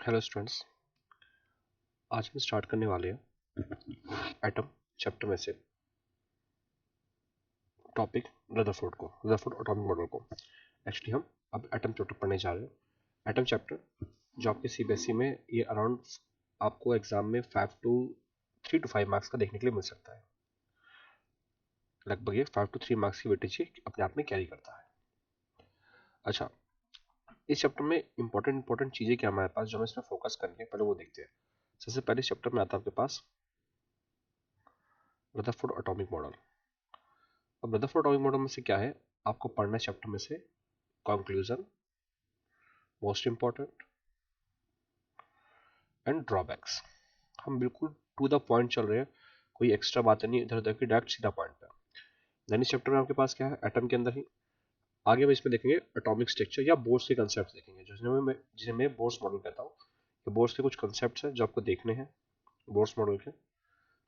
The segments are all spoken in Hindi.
हेलो स्टूडेंट्स, आज हम स्टार्ट करने वाले हैं एटम चैप्टर में से टॉपिक रदरफोर्ड एटॉमिक मॉडल को। एक्चुअली हम अब एटम चैप्टर पढ़ने जा रहे हैं। एटम चैप्टर जो आपके सीबीएसई में ये अराउंड आपको एग्जाम में 3 to 5 मार्क्स का देखने के लिए मिल सकता है। लगभग ये 5 to 3 मार्क्स की वेटेज अपने आप में कैरी करता है। अच्छा, इस चैप्टर में इंपॉर्टेंट चीजें क्या हमारे पास जो हमें इसमें फोकस करनी है, पहले वो देखते हैं। सबसे पहले इस चैप्टर में आता है आपके पास रदरफोर्ड एटॉमिक मॉडल। अब रदरफोर्ड एटॉमिक मॉडल में से क्या है आपको पढ़ना है चैप्टर में से? Conclusion, most important and drawbacks. हम बिल्कुल टू द पॉइंट चल रहे हैं, कोई एक्स्ट्रा बातें नहीं इधर उधर की, डायरेक्ट सीधा पॉइंट पे। देन इस चैप्टर में आपके पास क्या है, एटम के अंदर ही आगे हम इसमें देखेंगे एटॉमिक स्ट्रक्चर या बोर्स के कंसेप्ट देखेंगे, जिन्हें मैं बोर्स मॉडल कहता हूँ। ये बोर्स के कुछ कंसेप्ट है जो आपको देखने हैं बोर्स मॉडल के।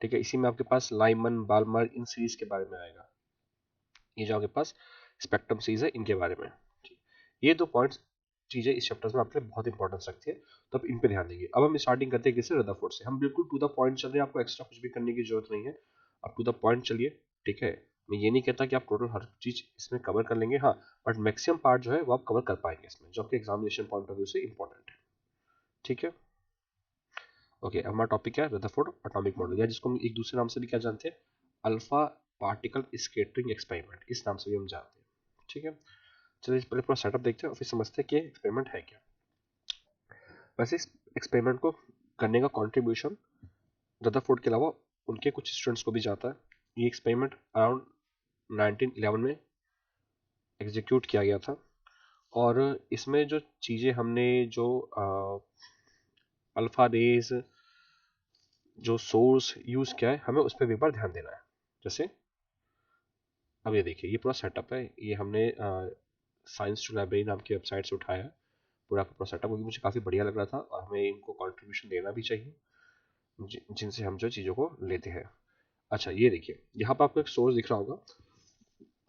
ठीक है, इसी में आपके पास लाइमन, बाल्मर, इन सीरीज के बारे में आएगा। ये जो आपके पास स्पेक्ट्रम सीरीज है इनके बारे में। ये दो पॉइंट्स चीजें इस चैप्टर में आपके लिए बहुत इंपॉर्टेंस रखती है, तो आप इन पे ध्यान देंगे। अब हम स्टार्टिंग करते हैं किससे? रदरफोर्ड से। हम बिल्कुल टू द पॉइंट चल रहे हैं, आपको एक्स्ट्रा कुछ भी करने की जरूरत नहीं है, आप टू द पॉइंट चलिए। ठीक है, मैं ये नहीं कहता कि आप टोटल हर चीज इसमें कवर कर लेंगे, हाँ, बट मैक्सिमम पार्ट जो है वो आप कवर कर पाएंगे इसमें, जो आपके एग्जामिनेशन पॉइंट ऑफ व्यू से इंपॉर्टेंट है। ठीक है, ओके। हमारा टॉपिक क्या है? रदरफोर्ड एटॉमिक मॉडल, या जिसको हम एक दूसरे नाम से भी क्या जानते हैं, अल्फा पार्टिकल स्कैटरिंग एक्सपेरिमेंट, इस नाम से भी हम जानते हैं। ठीक है, चलिए पहले पूरा सेटअप देखते हैं और फिर समझते हैं कि एक्सपेरिमेंट है क्या। वैसे इस एक्सपेरिमेंट को करने का कंट्रीब्यूशन रदरफोर्ड के अलावा उनके कुछ स्टूडेंट्स को भी जाता है। ये एक्सपेरिमेंट अराउंड 1911 में एग्जीक्यूट किया गया था, और इसमें जो चीज़ें हमने जो अल्फा रेज जो सोर्स यूज़ किया है, हमें उस पर भी एक बार ध्यान देना है। जैसे अब ये देखिए, ये पूरा सेटअप है, ये हमने साइंस टू लाइब्रेरी नाम की वेबसाइट से उठाया है पूरा का पूरा सेटअप, क्योंकि मुझे काफ़ी बढ़िया लग रहा था और हमें इनको कंट्रीब्यूशन देना भी चाहिए जिनसे हम जो चीज़ों को लेते हैं। अच्छा, ये देखिए, यहाँ पर आपको एक सोर्स दिख रहा होगा,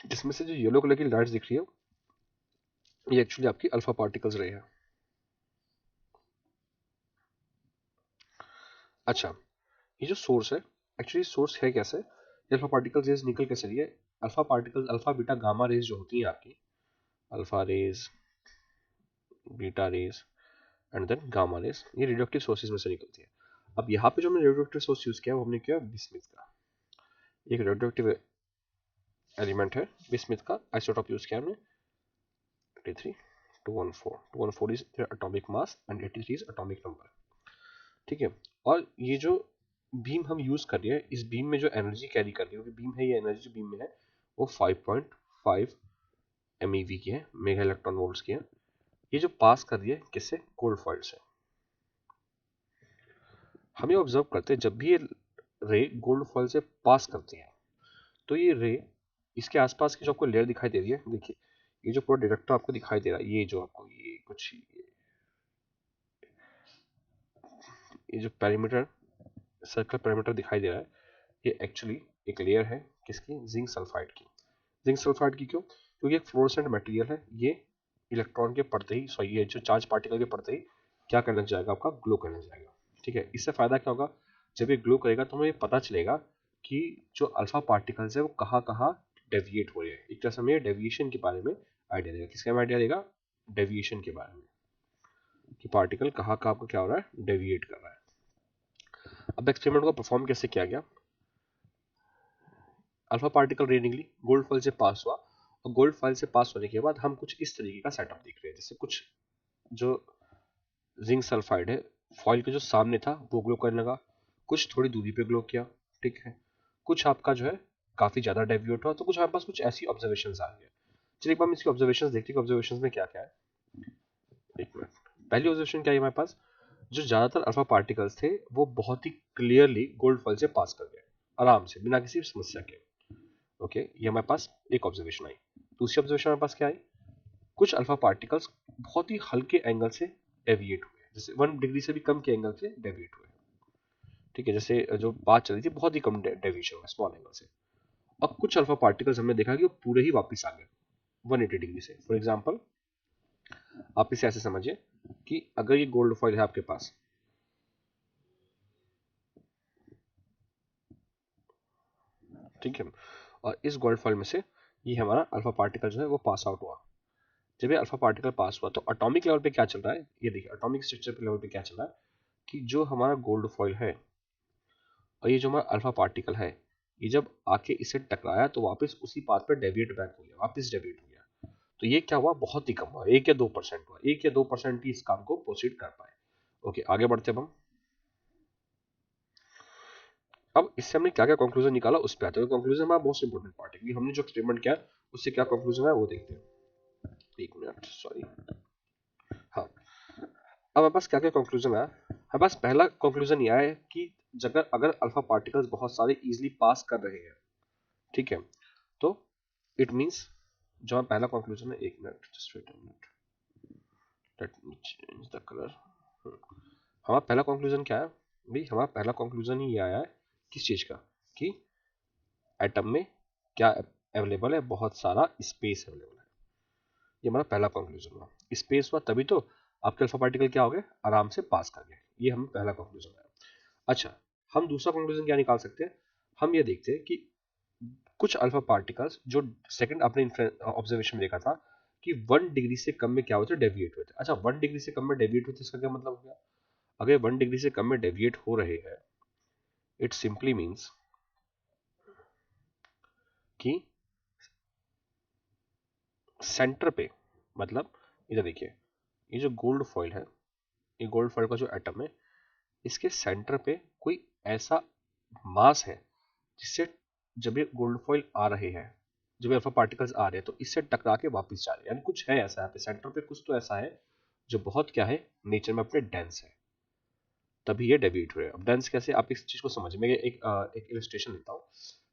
जिसमें से जो येलो कलर की लाइट्स दिख रही है, ये एक्चुअली आपकी अल्फा पार्टिकल्स रही है। अच्छा, ये जो सोर्स है, एक्चुअली सोर्स है कैसे? ये अल्फा पार्टिकल्स रेज निकल कैसे रही है? Alpha particles, alpha beta gamma rays जो होती है आपकी, alpha rays, beta rays and then gamma rays, ये रेडियोएक्टिव सोर्सेज में से निकलती है। अब यहाँ पे जो हमने रेडियोएक्टिव सोर्स यूज किया वो हमने किया बिस्मिथ का, एक रेडियोएक्टिव एलिमेंट है बिस्मिथ का। आइसोटोप यूज किया हमने 83 214 is atomic mass and 83 is atomic number. ठीक है, और ये जो बीम हम यूज कर रहे हैं, इस बीम में जो एनर्जी कैरी कर रही है, बीम है, ये एनर्जी जो बीम में है वो 5.5 MeV की है, मेगा इलेक्ट्रॉन वोल्ट्स की है। ये जो पास कर रही है किससे? कोल्ड फॉइल से। हम ये ऑब्जर्व करते हैं, जब भी ये रे गोल्ड फॉइल से पास करती है, तो ये रे इसके आसपास की जो आपको लेयर दिखाई दे रही है, देखिए ये जो पूरा डिटेक्टर आपको दिखाई दे रहा है, ये जो आपको ये जो पैरामीटर, सर्कल पैरामीटर दिखाई दे रहा है, ये एक्चुअली एक लेयर है किसकी? जिंक सल्फाइड की। जिंक सल्फाइड की क्यों? क्योंकि एक फ्लोरोसेंट मटेरियल है, ये इलेक्ट्रॉन के पड़ते ही, सॉरी, ये जो चार्ज पार्टिकल के पड़ते ही क्या करने जाएगा? आपका ग्लो करने जाएगा। ठीक है, इससे फायदा क्या होगा? जब ये ग्लो करेगा तो हमें ये पता चलेगा कि जो अल्फा पार्टिकल्स है वो कहाँ कहाँ डेविएट हो रहे हैं। एक तरह से हमें डेविएशन के बारे में आइडिया देगा। किसके बारे में आइडिया देगा? डेविएशन के बारे में, कि पार्टिकल कहाँ कहाँ आपका क्या हो रहा है? डेविएट कर रहा है। अब एक्सपेरिमेंट को परफॉर्म कैसे किया गया? अल्फा पार्टिकल रे निकली, गोल्ड फॉइल से पास हुआ, और गोल्ड फॉइल से पास होने के बाद हम कुछ इस तरीके का सेटअप देख रहे हैं। जैसे कुछ जो जिंक सल्फाइड है, फॉइल के जो सामने था वो ग्लो करने लगा, कुछ थोड़ी दूरी पे ग्लो किया। ठीक है, कुछ आपका जो है काफी ज्यादा डेविएट हुआ, तो कुछ हमारे पास कुछ ऐसी ऑब्जर्वेशंस आ गए। चलिए एक बार हम इसकी ऑब्जर्वेशंस देखते हैं कि ऑब्जर्वेशंस में क्या क्या है। एक मिनट, पहली ऑब्जर्वेशन क्या है हमारे पास? जो ज्यादातर अल्फा पार्टिकल्स थे वो बहुत ही क्लियरली गोल्ड फॉइल से पास कर गए, आराम से, बिना किसी समस्या के। ओके, ये हमारे पास एक ऑब्जर्वेशन आई। दूसरी ऑब्जर्वेशन हमारे पास क्या आई? कुछ अल्फा पार्टिकल्स बहुत ही हल्के एंगल से डेविएट हुए, जैसे 1 डिग्री से भी कम के एंगल से डेविएट हुए। ठीक है, जैसे जो बात चल रही थी बहुत ही कम डेविएशन हुआ स्मॉल एंगल से। अब कुछ अल्फा पार्टिकल्स हमने देखा कि वो पूरे ही वापस आ गए 180 डिग्री से। फॉर एग्जाम्पल आप इसे ऐसे समझिए कि अगर ये गोल्ड फॉइल है आपके पास, ठीक है, और इस गोल्ड फॉइल में से ये हमारा अल्फा पार्टिकल जो है वो पास आउट हुआ। जब ये अल्फा पार्टिकल पास हुआ तो एटॉमिक लेवल पे क्या चल रहा है, ये देखिए एटॉमिक स्ट्रक्चर के लेवल पे क्या चल रहा है कि जो हमारा गोल्ड फॉइल है और ये जो हमारा अल्फा पार्टिकल है, ये जब आके इसे टकराया तो वापस उसी पाथ पे डेविएट बैक हो गया, वापस डेविएट हो गया। तो ये क्या हुआ, बहुत ही कम हुआ, 1 या 2% हुआ, 1 या 2% ही इस काम को प्रोसीड कर पाए। ओके, आगे बढ़ते हैं अब इससे हमने क्या क्या कंक्लूजन निकाला उस पर आते हैं। कंक्लूजन हमारा मोस्ट इंपोर्टेंट पार्ट है, क्योंकि हमने जो एक्सपेरिमेंट किया उससे क्या कंक्लूजन है वो देखते हैं। 1 मिनट, सॉरी। हाँ, अब हमारे पास क्या क्या कंक्लूजन आया। हमारे पास पहला कंक्लूजन यह है कि अगर अगर अल्फा पार्टिकल्स बहुत सारे इजीली पास कर रहे हैं, ठीक है, तो इट मींस, जो हमारा पहला कंक्लूजन है, 1 minute, just wait a minute, let me change the colour. हमारा पहला कंक्लूजन क्या है भाई, हमारा पहला कंक्लूजन ही आया है किस चीज का, कि एटम में क्या अवेलेबल है, बहुत सारा स्पेस अवेलेबल है। ये हमारा पहला कंक्लूजन हुआ। स्पेस हुआ तभी तो आपके अल्फा पार्टिकल क्या हो गए, आराम से पास कर गए। ये हमें पहला कंक्लूजन है। अच्छा, हम दूसरा कंक्लूजन क्या निकाल सकते हैं, हम ये देखते हैं कि कुछ अल्फा पार्टिकल्स जो सेकंड अपने ऑब्जर्वेशन में देखा था कि 1 डिग्री से कम में क्या होते हैं, डेविएट होते हैं। अच्छा, 1 डिग्री से कम में डेविएट होते हैं, इसका क्या मतलब हो गया, अगर 1 डिग्री से कम में डेविएट हो रहे हैं, इट सिंपली मीन्स कि सेंटर पे, मतलब इधर देखिए, ये जो गोल्ड फॉइल है, ये गोल्ड फॉइल का जो एटम है, इसके सेंटर पे कोई ऐसा मास है जिससे जब ये गोल्ड फॉइल आ रहे हैं, जब अल्फा पार्टिकल्स आ रहे हैं तो इससे टकरा के वापस जा रहे हैं, यानी कुछ है ऐसा यहाँ पे सेंटर पे, कुछ तो ऐसा है जो बहुत क्या है, नेचर में अपने डेंस है, तभी ये डेविएट हुए। अब डेंस कैसे, आप इस चीज को समझिए। मैं एक इलस्ट्रेशन लेता हूँ।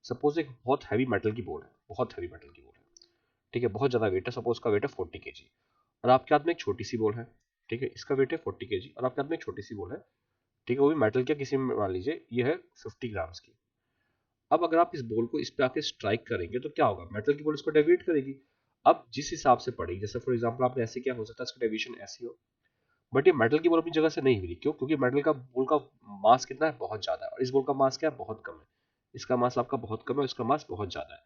सपोज एक बहुत हैवी मेटल की बॉल है, बहुत हैवी मेटल की बॉल है, ठीक है, बहुत ज्यादा वेट है, सपोज का वेट है 40 kg, और आपके हाथ में एक छोटी सी बॉल है, ठीक है, इसका वेट है 40 kg, और आपके हाथ में एक छोटी सी बॉल है, ठीक है, वो भी मेटल क्या, किसी में मान लीजिए ये है 50 ग्राम्स की। अब अगर आप इस बॉल को इस पे आके स्ट्राइक करेंगे तो क्या होगा, मेटल की बॉल इसको डेविएट करेगी। अब जिस हिसाब से पड़ेगी, जैसे फॉर एग्जांपल आपने ऐसे किया, हो सकता है इसका डेविएशन ऐसी हो, बट ये मेटल की बॉल अपनी जगह से नहीं हिली। क्यों, क्योंकि मेटल का बॉल का मास कितना है, बहुत ज्यादा है, और इस बॉल का मास क्या है, बहुत कम है। इसका मास आपका बहुत कम है, इसका मास बहुत ज्यादा है,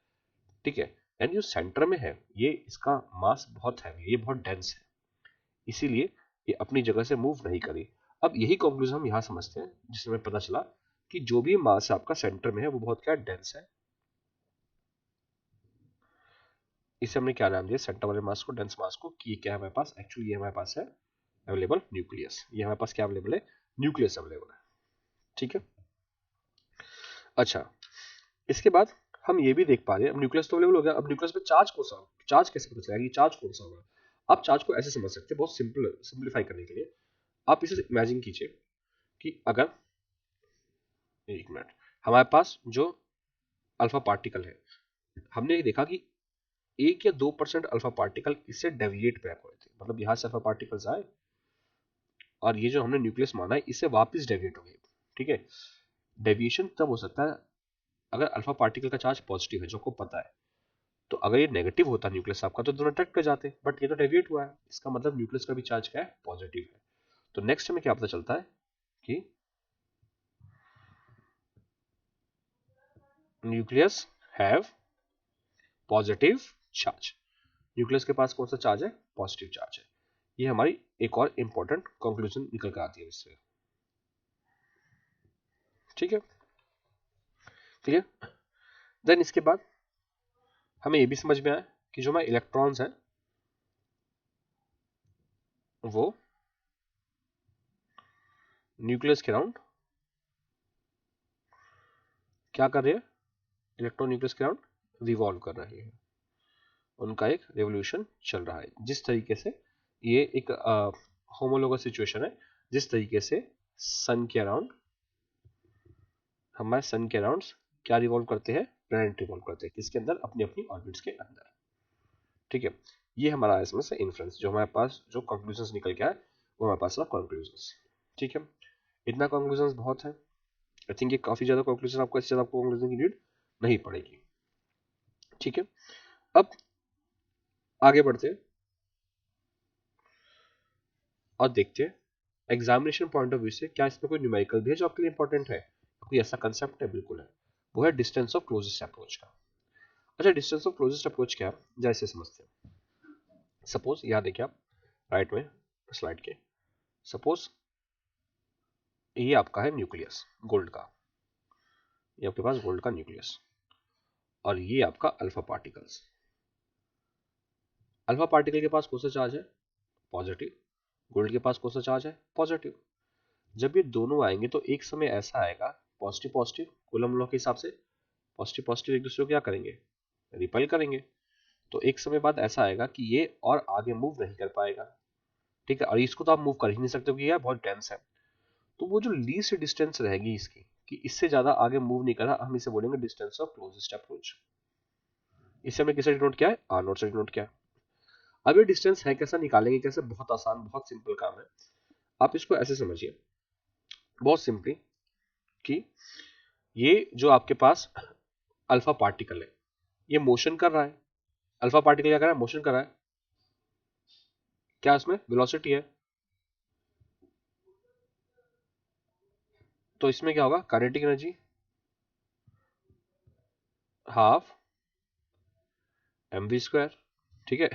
ठीक है, एंड जो सेंटर में है ये, इसका मास बहुत हैवी है, ये बहुत डेंस है, इसीलिए ये अपनी जगह से मूव नहीं करी। अब यही कंक्लूजन हम यहां समझते हैं, जिसमें पता चला कि जो भी मास आपका सेंटर में है वो बहुत क्या डेंस है। इसे हमने क्या नाम दिया, सेंटर वाले मास को, डेंस मास को, कि ये क्या है हमारे पास, एक्चुअली ये हमारे पास है अवेलेबल न्यूक्लियस। ये हमारे पास क्या अवेलेबल है, न्यूक्लियस अवेलेबल है, ठीक है। अच्छा, इसके बाद हम ये भी देख पा रहे हैं, अब न्यूक्लियस तो अवेलेबल हो गया, अब न्यूक्लियस पे चार्ज कौन सा, चार्ज कैसे पता चलेगा कि चार्ज कौन सा होगा। आप चार्ज को ऐसे समझ सकते हैं, बहुत सिंपल, सिंप्लीफाई करने के लिए आप इसे इमेजिन कीजिए कि अगर, 1 मिनट, हमारे पास जो अल्फा पार्टिकल है, हमने ये देखा कि 1 या 2% अल्फा पार्टिकल इससे डेविएट बैक हुए थे, मतलब यहां से अल्फा पार्टिकल्स आए और ये जो हमने न्यूक्लियस माना है इससे वापस डेविएट हो गए, ठीक है। डेविएशन तब हो सकता है अगर अल्फा पार्टिकल का चार्ज पॉजिटिव है, जो आपको पता है। तो अगर ये नेगेटिव होता न्यूक्लियस आपका तो दोनों अट्रैक्ट कर जाते, बट ये तो डेविएट हुआ है, इसका मतलब न्यूक्लियस का भी चार्ज क्या है, पॉजिटिव है। तो नेक्स्ट हमें क्या पता चलता है कि nucleus have positive charge, nucleus के पास कौन सा चार्ज है, पॉजिटिव चार्ज है। ये हमारी एक और इंपॉर्टेंट कंक्लूजन निकल कर आती है इससे, ठीक है, क्लियर। देन इसके बाद हमें ये भी समझ में आया कि जो हमारे इलेक्ट्रॉन्स हैं वो न्यूक्लियस के अराउंड क्या कर रहे हैं, इलेक्ट्रॉन न्यूक्लियस के अराउंड रिवॉल्व कर रहे हैं, उनका एक रेवोल्यूशन चल रहा है। जिस तरीके से ये एक होमोलोगस सिचुएशन है, जिस तरीके से सन के अराउंड, हमारे सन के अराउंड क्या रिवॉल्व करते हैं, प्लैनेट रिवॉल्व करते हैं, किसके अंदर, अपनी अपनी ऑर्बिट्स के अंदर, ठीक है। ये हमारा इसमें से इन्फ्रेंस, जो हमारे पास जो कंक्लूजन निकल के आए वो हमारे पास कंक्लूजन, ठीक है। इतना कंक्लूजन बहुत है, आई थिंक ये काफी ज्यादा कंक्लूजन, आपको इससे ज्यादा आपको कंक्लूजन की नीड नहीं पड़ेगी, ठीक है। अब आगे बढ़ते हैं। और देखते हैं एग्जामिनेशन पॉइंट ऑफ व्यू से क्या इसमें कोई न्यूमेरिकल भी है जो आपके लिए इंपॉर्टेंट है, कोई ऐसा कंसेप्ट है? बिल्कुल है, वो है डिस्टेंस ऑफ क्लोजेस्ट अप्रोच का। अच्छा, डिस्टेंस ऑफ क्लोजेस्ट अप्रोच क्या है, जैसे समझते हैं। सपोज यहाँ देखिए आप राइट में स्लाइड के, सपोज ये आपका है न्यूक्लियस गोल्ड का, ये आपके पास गोल्ड का न्यूक्लियस, और ये आपका अल्फा पार्टिकल्स। अल्फा पार्टिकल के पास कौन सा चार्ज है? पॉजिटिव। गोल्ड के पास कौन सा चार्ज है? पॉजिटिव। जब ये दोनों आएंगे तो एक समय ऐसा आएगा, पॉजिटिव पॉजिटिव कूलम लॉ के हिसाब से पॉजिटिव पॉजिटिव एक दूसरे को क्या करेंगे? रिपेल करेंगे। तो एक समय बाद ऐसा आएगा कि ये और आगे मूव नहीं कर पाएगा, ठीक है, और इसको तो आप मूव कर ही नहीं सकते क्योंकि यह बहुत डेंस है। तो वो जो लीस्ट डिस्टेंस रहेगी इसकी, कि इससे ज्यादा आगे मूव नहीं करा, हम इसे बोलेंगे डिस्टेंस ऑफ क्लोजेस्ट अप्रोच। इसे हमने किसे डिनोट किया है? आर नोट से डिनोट किया है। अब ये डिस्टेंस है कैसा, निकालेंगे कैसे? बहुत आसान, बहुत सिंपल काम है। आप इसको ऐसे समझिए बहुत सिंपली कि ये जो आपके पास अल्फा पार्टिकल है ये मोशन कर रहा है। अल्फा पार्टिकल क्या कर रहा है? मोशन कर रहा है। क्या इसमें वेलोसिटी है? तो इसमें क्या होगा? Kinetic energy half mv²। ठीक है,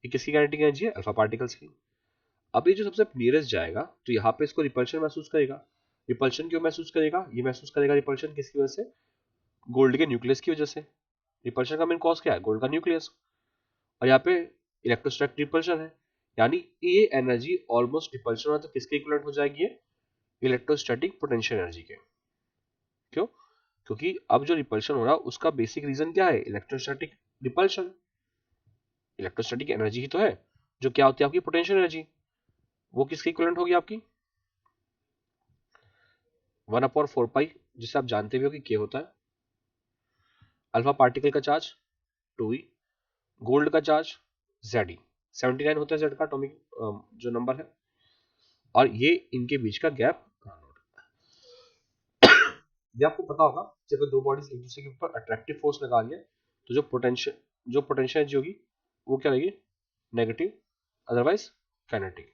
ये किसकी काइनेटिक एनर्जी है? अल्फा पार्टिकल्स की। अब ये जो सबसे नियरेस्ट जाएगा तो यहाँ पे इसको रिपल्शन महसूस करेगा। रिपल्शन क्यों महसूस करेगा? ये महसूस करेगा रिपल्शन किसकी वजह से? गोल्ड के न्यूक्लियस की वजह से। रिपल्शन का मेन कॉज क्या है? गोल्ड का न्यूक्लियस। और यहाँ पे इलेक्ट्रोस्टैटिक रिपल्शन है, यानी ये एनर्जी ऑलमोस्ट रिपल्शन हो तो किसके इक्विवेलेंट हो जाएगी? ये इलेक्ट्रोस्टैटिक पोटेंशियल एनर्जी के। क्यों? क्योंकि अब जो रिपल्शन हो रहा है उसका बेसिक रीजन क्या है? Electrostatic repulsion. इलेक्ट्रोस्टैटिक एनर्जी ही तो है जो क्या होती है आपकी? Potential energy. वो किसके इक्विवेलेंट होगी आपकी? 1/4 पाई, जिसे आप जानते भी हो कि के होता है। अल्फा पार्टिकल का चार्ज 2e, गोल्ड का चार्ज Ze, 79 होता है जेड का एटॉमिक जो नंबर है, और ये इनके बीच का गैप। ये आपको पता होगा जब दो बॉडीज एक दूसरे के ऊपर अट्रैक्टिव फोर्स लगा लिया तो जो पोटेंशियल एनर्जी होगी वो क्या रहेगी? Negative, otherwise kinetic.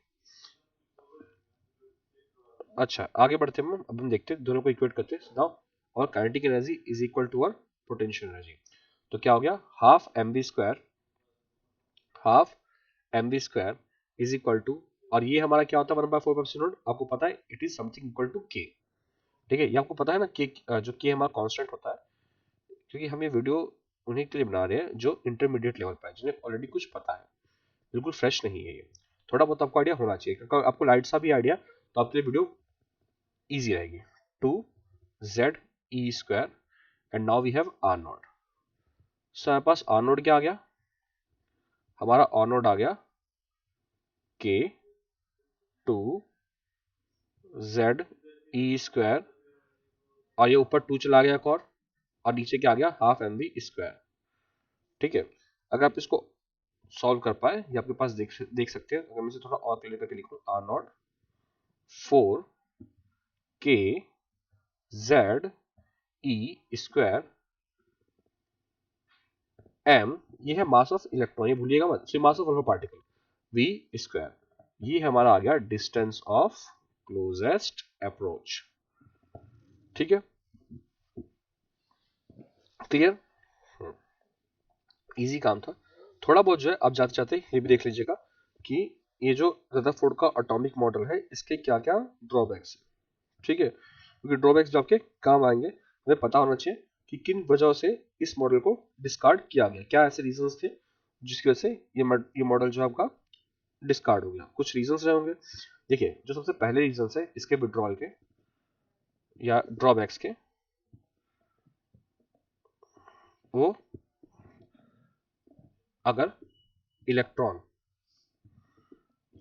अच्छा, आगे बढ़ते हैं, अब हम देखते हैं दोनों को इक्वेट करते हैं नाउ। और kinetic energy is equal to our potential energy. तो क्या हो गया? Half mv² is equal to, और ये हमारा क्या होता है? 1/4 आपको पता है it is something equal to K. ठीक है, ये आपको पता है ना के, जो के हमारा कांस्टेंट होता है, क्योंकि हम ये वीडियो उन्हीं के लिए बना रहे हैं जो इंटरमीडिएट लेवल पर है, जिन्हें ऑलरेडी कुछ पता है, बिल्कुल फ्रेश नहीं है ये। थोड़ा बहुत आपको आइडिया होना चाहिए, क्योंकि आपको लाइट सा भी आइडिया तो आपके लिए वीडियो इजी रहेगी। 2Ze², and now we have r naught. So हमारे पास आर नोड क्या आ गया? हमारा आर नोड आ गया के 2Ze², और ये ऊपर 2 चला गया एक और नीचे क्या आ गया? Half mv²। ठीक है, अगर आप इसको सॉल्व कर पाए, ये आपके पास देख सकते हैं। अगर मैं इसे थोड़ा और क्लियर करके लिखूं, आर नॉट 4kZe² m, ये है मास ऑफ इलेक्ट्रॉन, ये भूलिएगा मत, so mass of alpha particle v²। ये हमारा आ गया डिस्टेंस ऑफ क्लोजेस्ट अप्रोच। ठीक है, क्लियर? इजी काम था। थोड़ा बहुत जो है आप जाते जाते ये भी देख लीजिएगा कि ये जो रदरफोर्ड का एटॉमिक मॉडल है इसके क्या क्या ड्रॉबैक्स है। ठीक है, क्योंकि ड्रॉबैक्स जो आपके काम आएंगे हमें पता होना चाहिए कि किन वजहों से इस मॉडल को डिस्कार्ड किया गया, क्या ऐसे रीजंस थे जिसकी वजह से ये मॉडल जो है आपका डिस्कार्ड हो गया। कुछ रीजंस रहे होंगे। देखिए, जो सबसे पहले रीजंस है इसके विड्रॉल के या ड्रॉबैक्स के, वो अगर इलेक्ट्रॉन,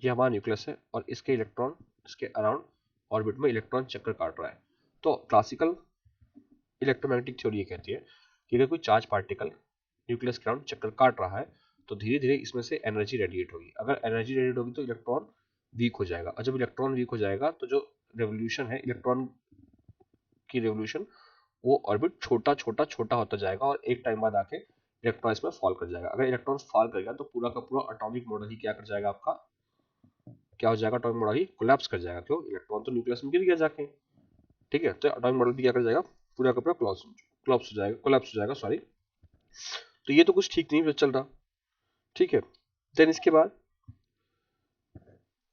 ये हमारा न्यूक्लियस है और इसके इलेक्ट्रॉन इसके अराउंड ऑर्बिट में इलेक्ट्रॉन चक्कर काट रहा है, तो क्लासिकल इलेक्ट्रोमैग्नेटिक थ्योरी ये कहती है कि अगर कोई चार्ज पार्टिकल न्यूक्लियस के अराउंड चक्कर काट रहा है तो धीरे धीरे इसमें से एनर्जी रेडिएट होगी। अगर एनर्जी रेडिएट होगी तो इलेक्ट्रॉन वीक हो जाएगा, और जब इलेक्ट्रॉन वीक हो जाएगा तो जो रेवोल्यूशन है इलेक्ट्रॉन की रेवोल्यूशन, वो ऑर्बिट छोटा छोटा छोटा होता जाएगा और एक टाइम बाद आके इलेक्ट्रॉन इसमें फॉल कर जाएगा। अगर इलेक्ट्रॉन फॉल करेगा तो पूरा का पूरा एटॉमिक मॉडल ही क्या कर जाएगा आपका? क्या हो जाएगा, एटॉमिक मॉडल ही कोलैप्स कर जाएगा। क्यों, इलेक्ट्रॉन तो न्यूक्लियस में गिर गया जाके, ठीक है। तो एटॉमिक मॉडल भी क्या कर जाएगा, पूरा का पूरा कोलैप्स हो जाएगा, कोलैप्स हो जाएगा सॉरी। तो ये तो कुछ ठीक नहीं चल रहा, ठीक है। देन इसके बाद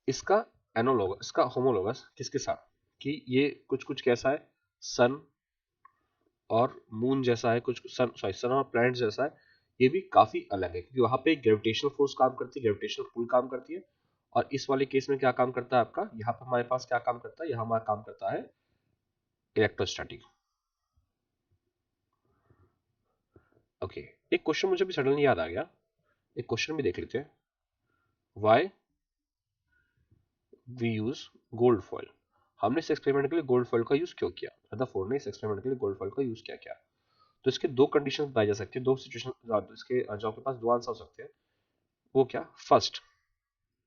इसका एनोलोगस, इसका होमोलोगस किसके साथ, कि ये कुछ कुछ कैसा है, सन और मून जैसा है, कुछ सन सॉरी सन और प्लैनेट जैसा है। ये भी काफी अलग है क्योंकि वहां पे ग्रेविटेशनल फोर्स काम करती है, ग्रेविटेशनल पुल काम करती है। और इस वाले केस में क्या काम करता है आपका, यहाँ पे हमारे पास क्या काम करता है, यहाँ हमारा काम करता है इलेक्ट्रोस्टैटिक। ओके, एक क्वेश्चन मुझे भी सडनली याद आ गया, एक क्वेश्चन भी देख लेते हैं। Why we use gold foil, हमने इस एक्सपेरिमेंट के लिए गोल्ड फॉइल का यूज क्यों किया, रदरफोर्ड ने इस एक्सपेरिमेंट के लिए गोल्ड फॉइल का यूज क्या किया। तो इसके दो कंडीशन बताई जा सकती है, दो सिचुएशन, इसके जो आपके पास दो आंसर हो सकते हैं। वो क्या, फर्स्ट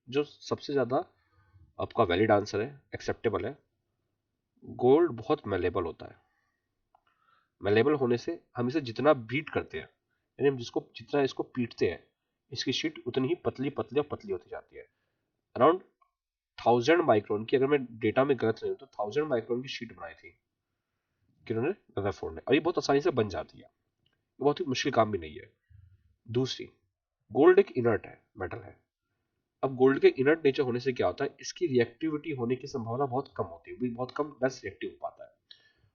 जो सबसे ज्यादा आपका वैलिड आंसर है, एक्सेप्टेबल है, गोल्ड बहुत मेलेबल होता है। मेलेबल होने से हम इसे जितना बीट करते हैं, यानी हम जिसको जितना इसको पीटते हैं, इसकी शीट उतनी ही पतली पतली और पतली होती जाती है। अराउंड 1000 माइक्रोन की, अगर मैं डेटा में गलत नहीं हूं तो 1000 माइक्रोन की शीट बनाई थी किन्होंने, रदरफोर्ड ने, और ये बहुत आसानी से बन जाती है, ये बहुत ही मुश्किल काम भी नहीं है। दूसरी, गोल्ड एक इनर्ट है, मेटल है। अब गोल्ड के इनर्ट नेचर होने से क्या होता है, इसकी रिएक्टिविटी होने की संभावना बहुत कम होती है, बहुत कम बेस्ट रिएक्टिव हो पाता है,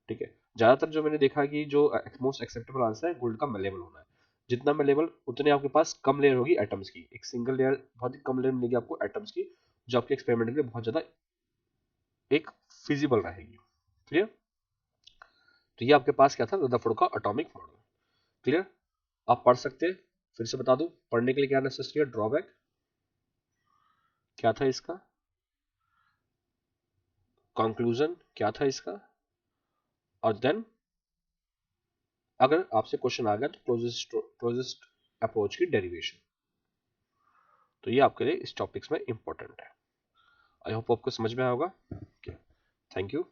ठीक है। ज्यादातर जो मैंने देखा कि जो मोस्ट एक्सेप्टेबल आंसर है गोल्ड का मेलेबल होना है। जितना मेलेबल उतने आपके पास कम लेयर होगी एटम्स की, एक सिंगल लेयर बहुत ही कम लेयर मिलेगी आपको एटम्स की, जो आपके एक्सपेरिमेंट के लिए बहुत ज्यादा एक फिजिबल रहेगी। क्लियर, तो ये आपके पास क्या था, रदरफोर्ड का एटॉमिक मॉडल। क्लियर, आप पढ़ सकते हैं, फिर से बता दूं पढ़ने के लिए क्या नेसेसरी है, ड्रॉबैक क्या था इसका, कंक्लूजन क्या था इसका, और देन अगर आपसे क्वेश्चन आ गया तो क्लोजेस्ट अप्रोच की डेरिवेशन। तो ये आपके लिए इस टॉपिक्स में इंपॉर्टेंट है। आई होप आपको समझ में आया होगा। Thank you.